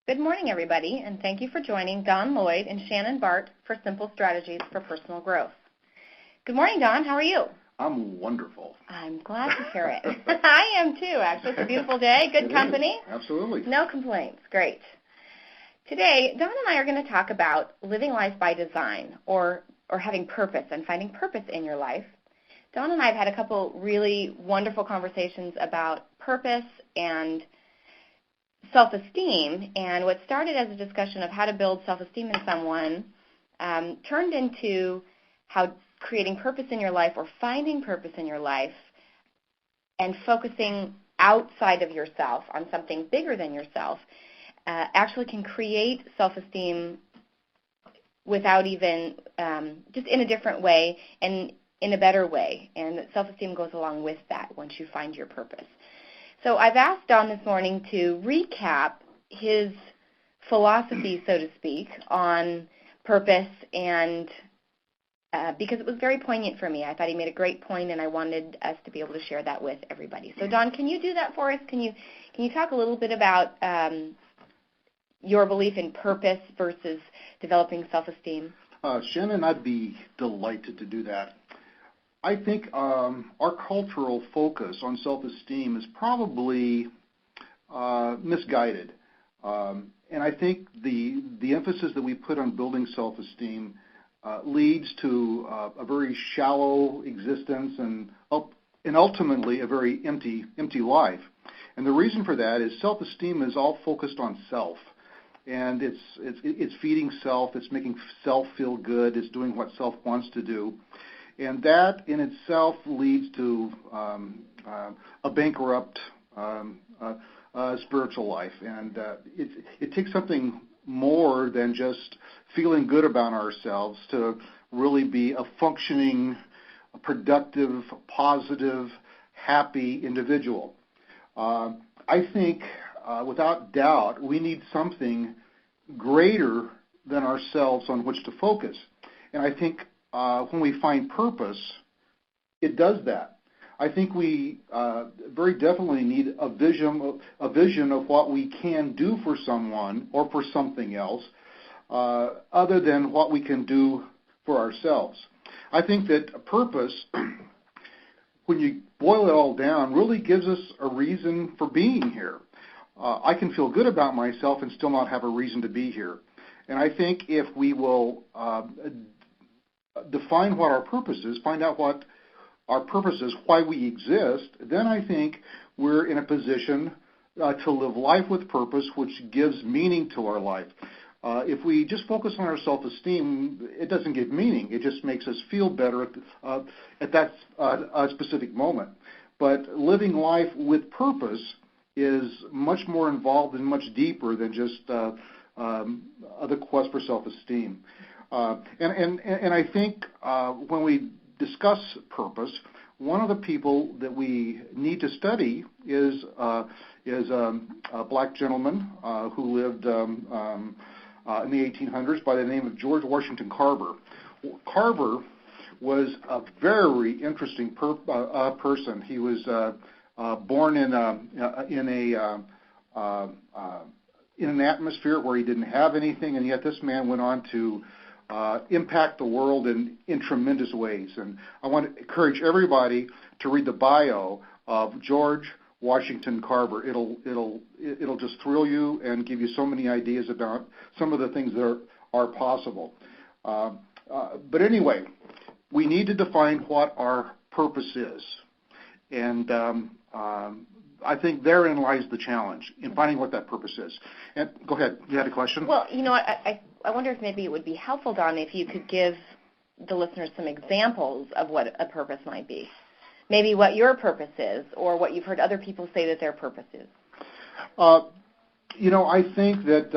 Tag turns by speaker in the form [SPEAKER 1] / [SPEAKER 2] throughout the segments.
[SPEAKER 1] Good morning, everybody, and thank you for joining Don Loyd and Shannon Bart for Simple Strategies for Personal Growth. Good morning, Don. How are you?
[SPEAKER 2] I'm wonderful.
[SPEAKER 1] I'm glad to hear it. I am too, actually. It's a beautiful day, good company.
[SPEAKER 2] Absolutely.
[SPEAKER 1] No complaints. Great. Today, Don and I are going to talk about living life by design or having purpose and finding purpose in your life. Don and I have had a couple really wonderful conversations about purpose and self-esteem, and what started as a discussion of how to build self-esteem in someone turned into how creating purpose in your life or finding purpose in your life and focusing outside of yourself on something bigger than yourself actually can create self-esteem without even, just in a different way and in a better way, and self-esteem goes along with that once you find your purpose. So I've asked Don this morning to recap his philosophy, so to speak, on purpose, and because it was very poignant for me. I thought he made a great point, and I wanted us to be able to share that with everybody. So Don, can you do that for us? Can you talk a little bit about your belief in purpose versus developing self-esteem?
[SPEAKER 2] Shannon, I'd be delighted to do that. I think our cultural focus on self-esteem is probably misguided. And I think the emphasis that we put on building self-esteem leads to a very shallow existence and ultimately a very empty life. And the reason for that is self-esteem is all focused on self. And it's feeding self, it's making self feel good, it's doing what self wants to do. And that in itself leads to a bankrupt spiritual life. And it takes something more than just feeling good about ourselves to really be a functioning, productive, positive, happy individual. I think, without doubt, we need something greater than ourselves on which to focus. And I think when we find purpose, it does that. I think we very definitely need a vision of what we can do for someone or for something else other than what we can do for ourselves. I think that purpose, when you boil it all down, really gives us a reason for being here. I can feel good about myself and still not have a reason to be here. And I think if we will define what our purpose is, find out what our purpose is, why we exist, then I think we're in a position to live life with purpose, which gives meaning to our life. If we just focus on our self-esteem, it doesn't give meaning. It just makes us feel better at that specific moment. But living life with purpose is much more involved and much deeper than just the quest for self-esteem. And I think when we discuss purpose, one of the people that we need to study is a black gentleman who lived in the 1800s by the name of George Washington Carver. Carver was a very interesting person. He was born in an atmosphere where he didn't have anything, and yet this man went on to impact the world in tremendous ways. And I want to encourage everybody to read the bio of George Washington Carver. It'll just thrill you and give you so many ideas about some of the things that are possible. But anyway, we need to define what our purpose is. And I think therein lies the challenge, in finding what that purpose is. And go ahead. You had a question?
[SPEAKER 1] Well, you know, I wonder if maybe it would be helpful, Don, if you could give the listeners some examples of what a purpose might be. Maybe what your purpose is, or what you've heard other people say that their purpose is.
[SPEAKER 2] You know, I think that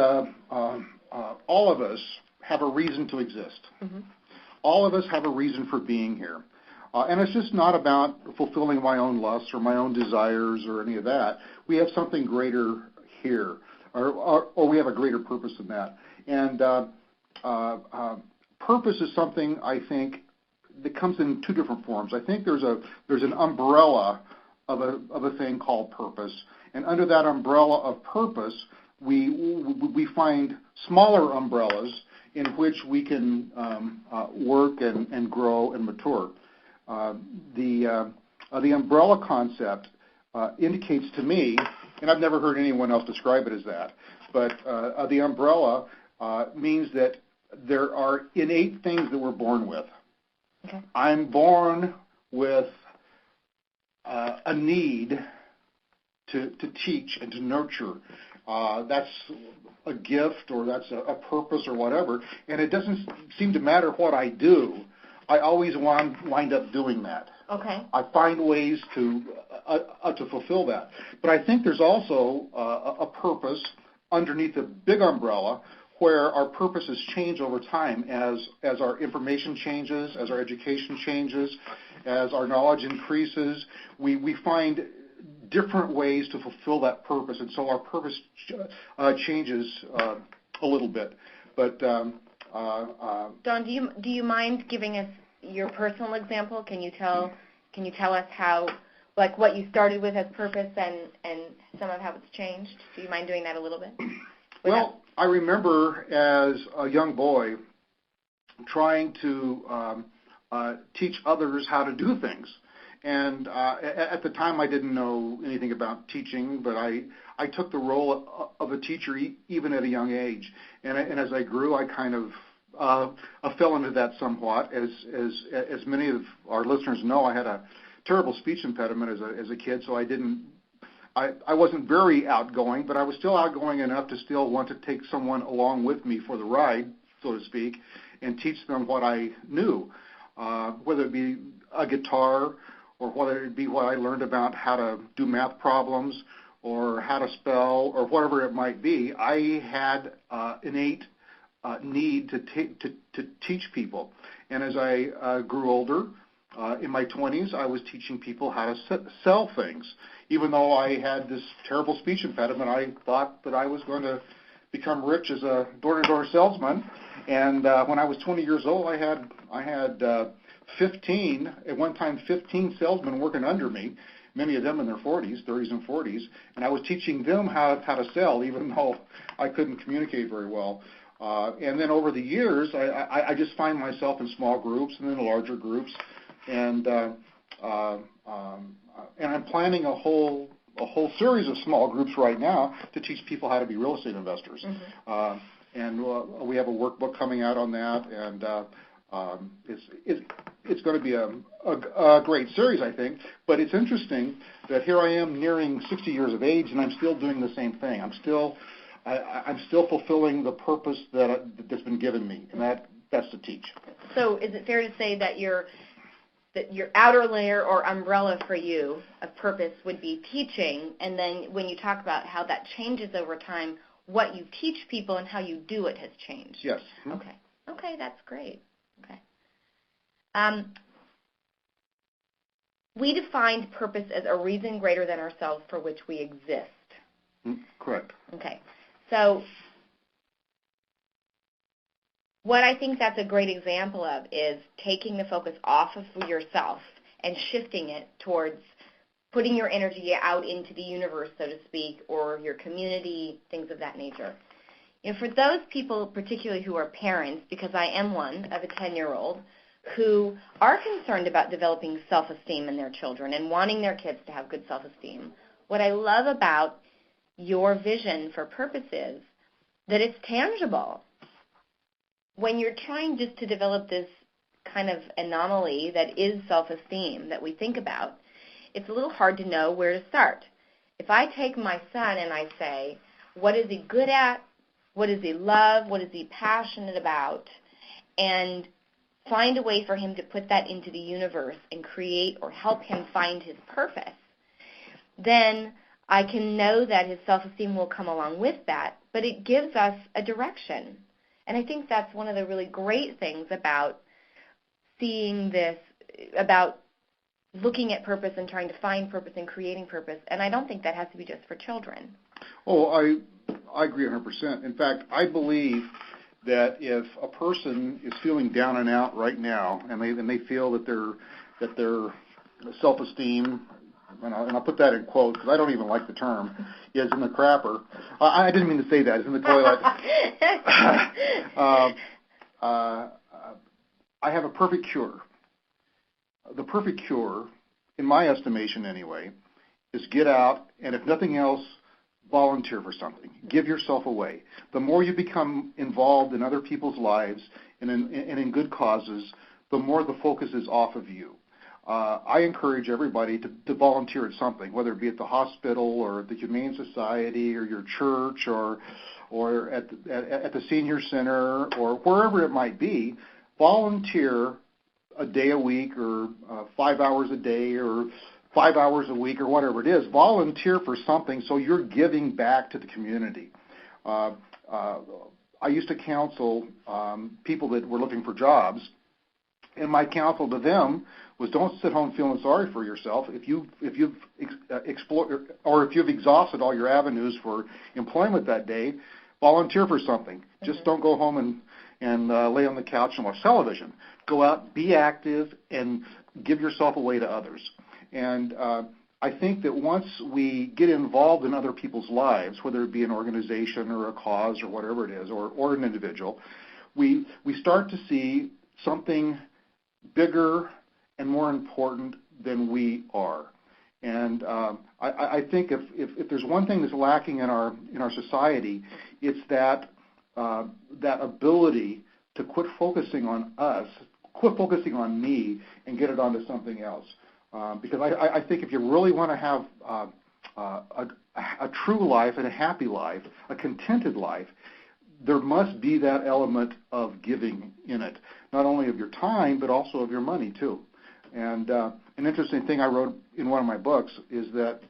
[SPEAKER 2] all of us have a reason to exist. Mm-hmm. All of us have a reason for being here. And it's just not about fulfilling my own lusts or my own desires or any of that. We have something greater here, or we have a greater purpose than that. And purpose is something, I think, that comes in two different forms. I think there's an umbrella of a thing called purpose, and under that umbrella of purpose, we find smaller umbrellas in which we can work and grow and mature. The umbrella concept indicates to me, and I've never heard anyone else describe it as that, but the umbrella means that there are innate things that we're born with.
[SPEAKER 1] Okay.
[SPEAKER 2] I'm born with a need to teach and to nurture. That's a gift, or that's a purpose, or whatever, and it doesn't seem to matter what I do. I always wind up doing that.
[SPEAKER 1] Okay.
[SPEAKER 2] I find ways to fulfill that. But I think there's also a purpose underneath a big umbrella where our purposes change over time as our information changes, as our education changes, as our knowledge increases. We find different ways to fulfill that purpose, and so our purpose changes a little bit. But
[SPEAKER 1] Don, do you mind giving us your personal example? Can you tell us how, like, what you started with as purpose and some of how it's changed? Do you mind doing that a little bit?
[SPEAKER 2] Well, I remember as a young boy trying to teach others how to do things. And at the time, I didn't know anything about teaching, but I took the role of a teacher even at a young age. And as I grew, I kind of fell into that somewhat. As many of our listeners know, I had a terrible speech impediment as a kid, so I wasn't very outgoing, but I was still outgoing enough to still want to take someone along with me for the ride, so to speak, and teach them what I knew, whether it be a guitar, or whether it be what I learned about how to do math problems, or how to spell, or whatever it might be. I had innate need to teach people. And as I grew older, in my 20s, I was teaching people how to sell things. Even though I had this terrible speech impediment, I thought that I was going to become rich as a door-to-door salesman. And when I was 20 years old, I had 15 salesmen working under me, many of them in their 40s, 30s and 40s, and I was teaching them how to sell, even though I couldn't communicate very well. And then over the years, I just find myself in small groups and then larger groups, and I'm planning a whole series of small groups right now to teach people how to be real estate investors. Mm-hmm. And we have a workbook coming out on that, and it's going to be a great series, I think. But it's interesting that here I am nearing 60 years of age, and I'm still doing the same thing. I'm still fulfilling the purpose that's been given me, and that's to teach. So
[SPEAKER 1] is it fair to say that your outer layer or umbrella for you of purpose would be teaching, and then when you talk about how that changes over time, what you teach people and how you do it has changed?
[SPEAKER 2] Yes.
[SPEAKER 1] Mm-hmm. Okay, that's great. Okay. We defined purpose as a reason greater than ourselves for which we exist.
[SPEAKER 2] Correct.
[SPEAKER 1] Okay. So what I think that's a great example of is taking the focus off of yourself and shifting it towards putting your energy out into the universe, so to speak, or your community, things of that nature. You know, for those people, particularly who are parents, because I am one of a 10-year-old, who are concerned about developing self-esteem in their children and wanting their kids to have good self-esteem, what I love about your vision for purpose is that it's tangible. When you're trying just to develop this kind of anomaly that is self-esteem that we think about, it's a little hard to know where to start. If I take my son and I say, what is he good at? What does he love? What is he passionate about? And find a way for him to put that into the universe and create or help him find his purpose, then I can know that his self-esteem will come along with that, but it gives us a direction. And I think that's one of the really great things about seeing this, about looking at purpose and trying to find purpose and creating purpose. And I don't think that has to be just for children.
[SPEAKER 2] Oh, I agree 100%. In fact, I believe that if a person is feeling down and out right now, and they feel that their self-esteem and I'll put that in quotes because I don't even like the term, is in the crapper. I didn't mean to say that. It's in the toilet. I have a perfect cure. The perfect cure, in my estimation anyway, is get out and, if nothing else, volunteer for something. Give yourself away. The more you become involved in other people's lives and in good causes, the more the focus is off of you. I encourage everybody to volunteer at something, whether it be at the hospital or the Humane Society or your church or at the senior center or wherever it might be. Volunteer a day a week or 5 hours a day or 5 hours a week or whatever it is. Volunteer for something so you're giving back to the community. I used to counsel people that were looking for jobs, and my counsel to them was don't sit home feeling sorry for yourself. If you've explored or if you've exhausted all your avenues for employment that day, volunteer for something. Mm-hmm. Just don't go home and lay on the couch and watch television. Go out, be active, and give yourself away to others. And I think that once we get involved in other people's lives, whether it be an organization or a cause or whatever it is, or an individual, we start to see something bigger and more important than we are. And I think if there's one thing that's lacking in our society, it's that ability to quit focusing on us, quit focusing on me, and get it onto something else. Because I think if you really want to have a true life and a happy life, a contented life, there must be that element of giving in it, not only of your time, but also of your money, too. And an interesting thing I wrote in one of my books is that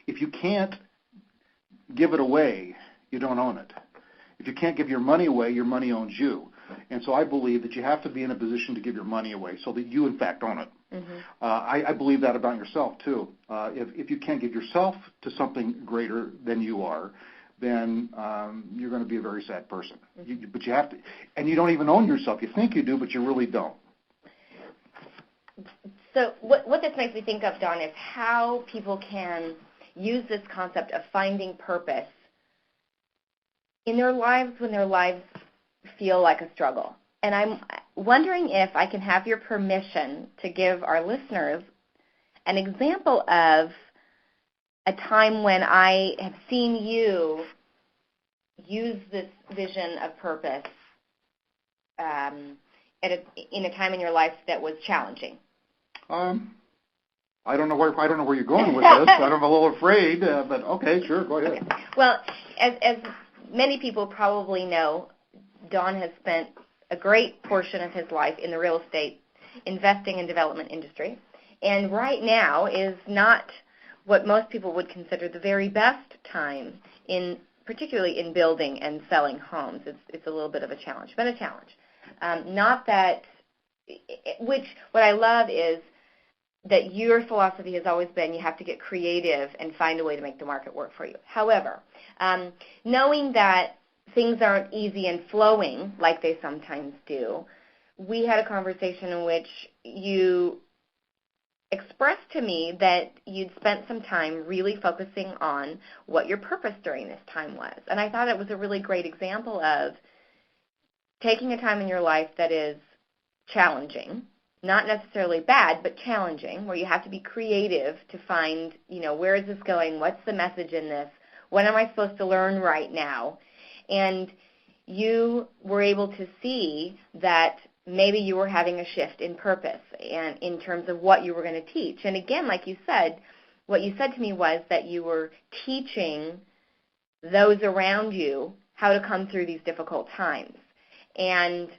[SPEAKER 2] if you can't give it away, you don't own it. If you can't give your money away, your money owns you. And so I believe that you have to be in a position to give your money away so that you, in fact, own it. Mm-hmm. I believe that about yourself, too. If you can't give yourself to something greater than you are, then you're going to be a very sad person. Mm-hmm. But you have to, and you don't even own yourself. You think you do, but you really don't.
[SPEAKER 1] So what this makes me think of, Don, is how people can use this concept of finding purpose in their lives when their lives feel like a struggle. And I'm wondering if I can have your permission to give our listeners an example of a time when I have seen you use this vision of purpose in a time in your life that was challenging.
[SPEAKER 2] I don't know where you're going with this. I'm a little afraid, but okay, sure, go ahead.
[SPEAKER 1] Okay. Well, as many people probably know, Don has spent a great portion of his life in the real estate investing and development industry, and right now is not what most people would consider the very best time, particularly in building and selling homes. It's a little bit of a challenge, but a challenge. Not that, what I love is that your philosophy has always been you have to get creative and find a way to make the market work for you. However, knowing that things aren't easy and flowing like they sometimes do, we had a conversation in which you expressed to me that you'd spent some time really focusing on what your purpose during this time was. And I thought it was a really great example of taking a time in your life that is challenging, not necessarily bad, but challenging, where you have to be creative to find, where is this going? What's the message in this? What am I supposed to learn right now? And you were able to see that maybe you were having a shift in purpose and in terms of what you were going to teach. And again, like you said, what you said to me was that you were teaching those around you how to come through these difficult times. And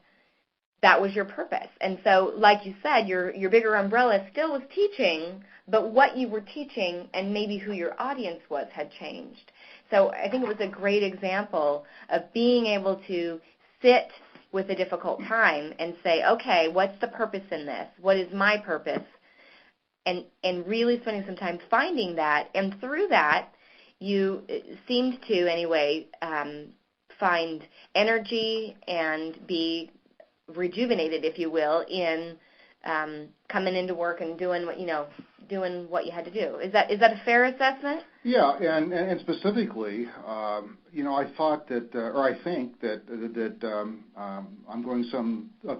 [SPEAKER 1] that was your purpose. And so, like you said, your bigger umbrella still was teaching, but what you were teaching and maybe who your audience was had changed. So I think it was a great example of being able to sit with a difficult time and say, okay, what's the purpose in this? What is my purpose? And really spending some time finding that. And through that, you seemed to, anyway, find energy and be rejuvenated, if you will, in coming into work and doing what, doing what you had to do. Is that a fair assessment?
[SPEAKER 2] Yeah, and specifically, I thought that, or I think that I'm going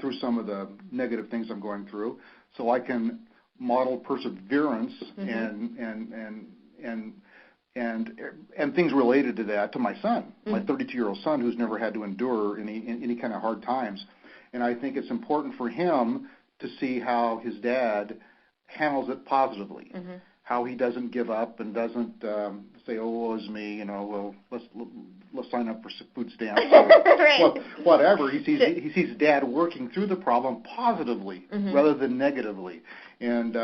[SPEAKER 2] through some of the negative things I'm going through, so I can model perseverance and things related to that to my son, my 32-year-old son, who's never had to endure any kind of hard times. And I think it's important for him to see how his dad handles it positively, how he doesn't give up and doesn't say, "Oh, woe is me," well, let's sign up for food stamps or
[SPEAKER 1] right.
[SPEAKER 2] whatever. He sees dad working through the problem positively rather than negatively. And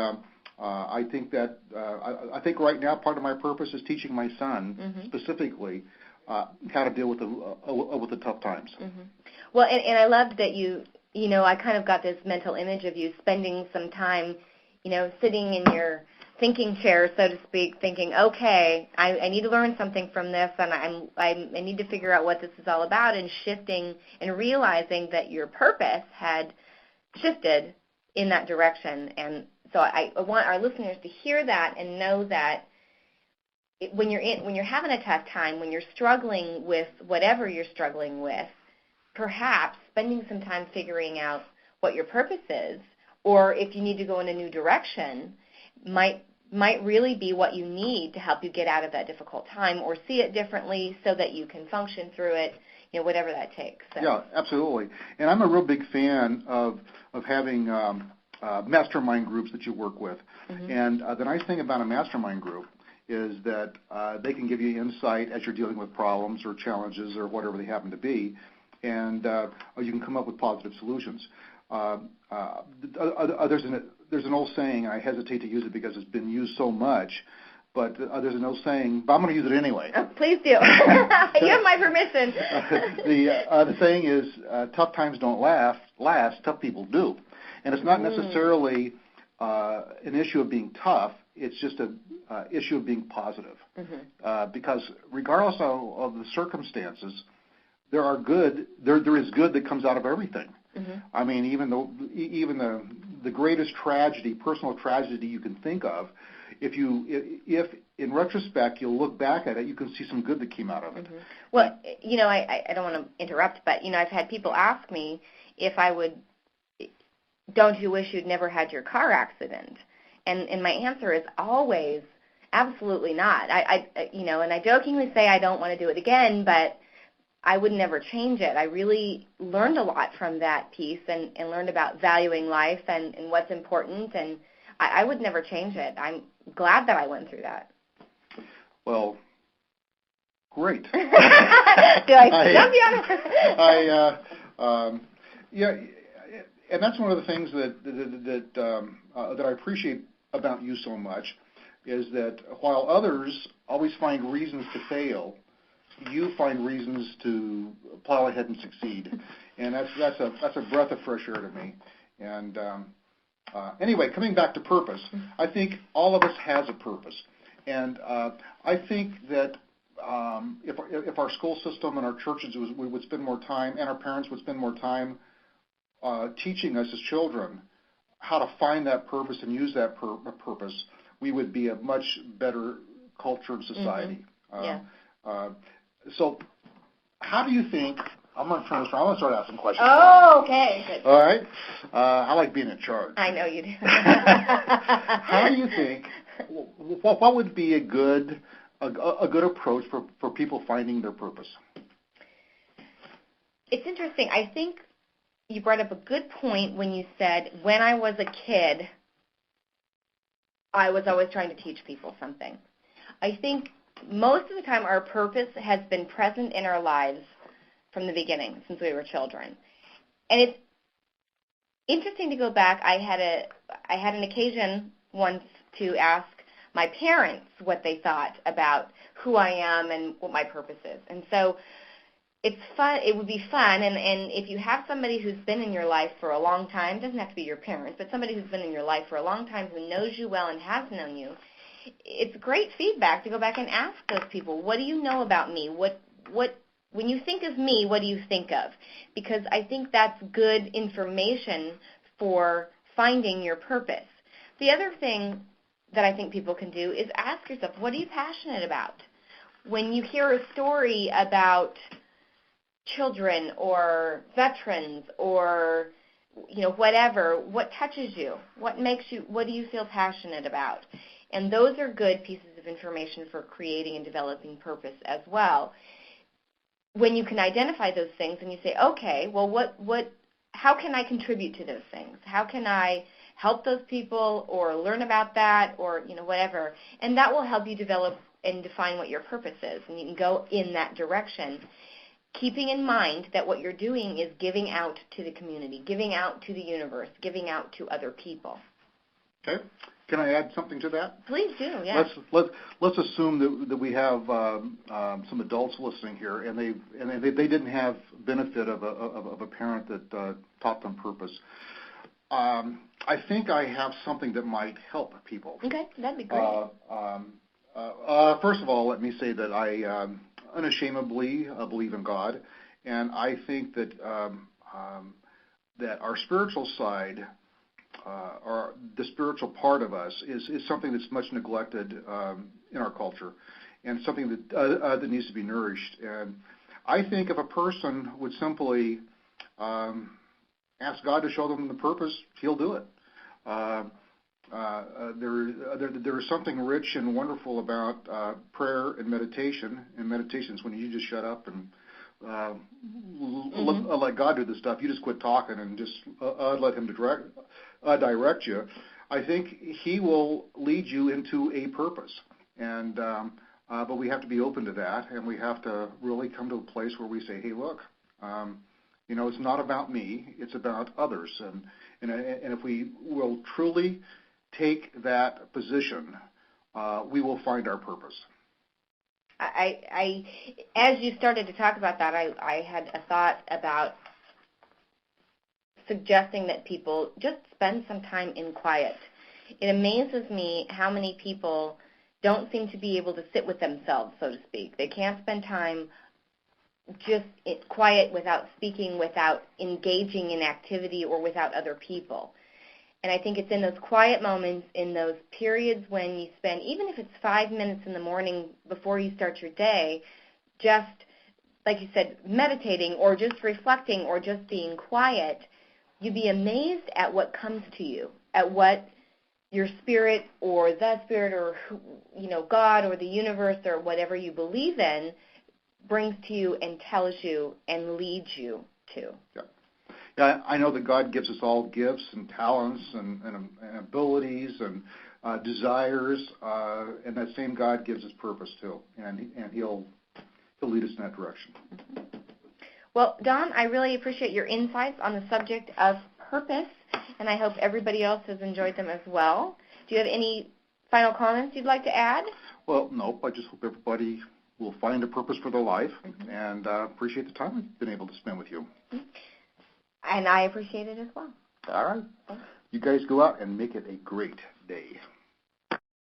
[SPEAKER 2] I think that I think right now part of my purpose is teaching my son specifically how to deal with the tough times.
[SPEAKER 1] Well, and I loved that I kind of got this mental image of you spending some time, sitting in your thinking chair, so to speak, thinking, okay, I need to learn something from this, and I need to figure out what this is all about, and shifting and realizing that your purpose had shifted in that direction. And so I want our listeners to hear that and know that when you're having a tough time, when you're struggling with whatever you're struggling with, perhaps spending some time figuring out what your purpose is, or if you need to go in a new direction, might really be what you need to help you get out of that difficult time, or see it differently so that you can function through it, whatever that takes. So.
[SPEAKER 2] Yeah, absolutely. And I'm a real big fan of having mastermind groups that you work with. And the nice thing about a mastermind group is that they can give you insight as you're dealing with problems or challenges or whatever they happen to be, and you can come up with positive solutions. There's an old saying, and I hesitate to use it because it's been used so much, but there's an old saying, but I'm going to use it anyway.
[SPEAKER 1] Oh, please do. You have my permission.
[SPEAKER 2] The saying is, tough times don't last, tough people do. And it's not necessarily an issue of being tough, it's just an issue of being positive. Because regardless of the circumstances, there is good that comes out of everything. I mean, even the greatest tragedy, personal tragedy you can think of, if in retrospect you'll look back at it, you can see some good that came out of it.
[SPEAKER 1] Well, I don't want to interrupt, but I've had people ask me if I would. Don't you wish you'd never had your car accident? And my answer is always, absolutely not. And I jokingly say I don't want to do it again, but I would never change it. I really learned a lot from that piece and learned about valuing life and what's important, and I would never change it. I'm glad that I went through that.
[SPEAKER 2] Well, great.
[SPEAKER 1] Do I jump you on?
[SPEAKER 2] Yeah, and that's one of the things that I appreciate about you so much is that while others always find reasons to fail, you find reasons to plow ahead and succeed, and that's a breath of fresh air to me. And anyway, coming back to purpose, I think all of us has a purpose, and I think that if our school system and our churches we would spend more time, and our parents would spend more time teaching us as children how to find that purpose and use that purpose, we would be a much better culture and society. So how do you think, I'm going to turn this around, I'm going to start asking questions.
[SPEAKER 1] Oh, okay. Good.
[SPEAKER 2] All right. I like being in charge.
[SPEAKER 1] I know you do.
[SPEAKER 2] How do you think, what would be a good approach for people finding their purpose?
[SPEAKER 1] It's interesting. I think you brought up a good point when you said, when I was a kid, I was always trying to teach people something. I think most of the time our purpose has been present in our lives from the beginning, since we were children. And it's interesting to go back. I had an occasion once to ask my parents what they thought about who I am and what my purpose is. And so it's fun. It would be fun, and if you have somebody who's been in your life for a long time, doesn't have to be your parents, but somebody who's been in your life for a long time who knows you well and has known you, it's great feedback to go back and ask those people, what do you know about me? What when you think of me, what do you think of? Because I think that's good information for finding your purpose. The other thing that I think people can do is ask yourself, what are you passionate about? When you hear a story about children or veterans or whatever, what touches you? What do you feel passionate about? And those are good pieces of information for creating and developing purpose as well. When you can identify those things and you say, okay, well, how can I contribute to those things? How can I help those people or learn about that or, whatever? And that will help you develop and define what your purpose is, and you can go in that direction, keeping in mind that what you're doing is giving out to the community, giving out to the universe, giving out to other people.
[SPEAKER 2] Okay. Can I add something to that?
[SPEAKER 1] Please do, yeah.
[SPEAKER 2] Let's assume that we have some adults listening here, and they didn't have benefit of a parent that taught them purpose. I think I have something that might help people.
[SPEAKER 1] Okay, that'd be great.
[SPEAKER 2] First of all, let me say that I unashamedly believe in God, and I think that that our spiritual side, or the spiritual part of us, is something that's much neglected in our culture, and something that needs to be nourished. And I think if a person would simply ask God to show them the purpose, He'll do it. There is something rich and wonderful about prayer and meditation. And meditations when you just shut up and let God do the stuff. You just quit talking and just let Him direct you. I think He will lead you into a purpose. And but we have to be open to that, and we have to really come to a place where we say, hey, look, it's not about me, it's about others. And if we will truly take that position, we will find our purpose.
[SPEAKER 1] As you started to talk about that, I had a thought about suggesting that people just spend some time in quiet. It amazes me how many people don't seem to be able to sit with themselves, so to speak. They can't spend time just quiet without speaking, without engaging in activity, or without other people. And I think it's in those quiet moments, in those periods when you spend, even if it's 5 minutes in the morning before you start your day, just, like you said, meditating or just reflecting or just being quiet, you'd be amazed at what comes to you, at what your spirit or the spirit or, God or the universe or whatever you believe in brings to you and tells you and leads you to.
[SPEAKER 2] Yeah, I know that God gives us all gifts and talents and abilities and desires, and that same God gives us purpose too, and He'll lead us in that direction.
[SPEAKER 1] Well, Don, I really appreciate your insights on the subject of purpose, and I hope everybody else has enjoyed them as well. Do you have any final comments you'd like to add?
[SPEAKER 2] Well, nope. I just hope everybody will find a purpose for their life, and appreciate the time I've been able to spend with you.
[SPEAKER 1] And I appreciate it as well.
[SPEAKER 2] All right. You guys go out and make it a great day.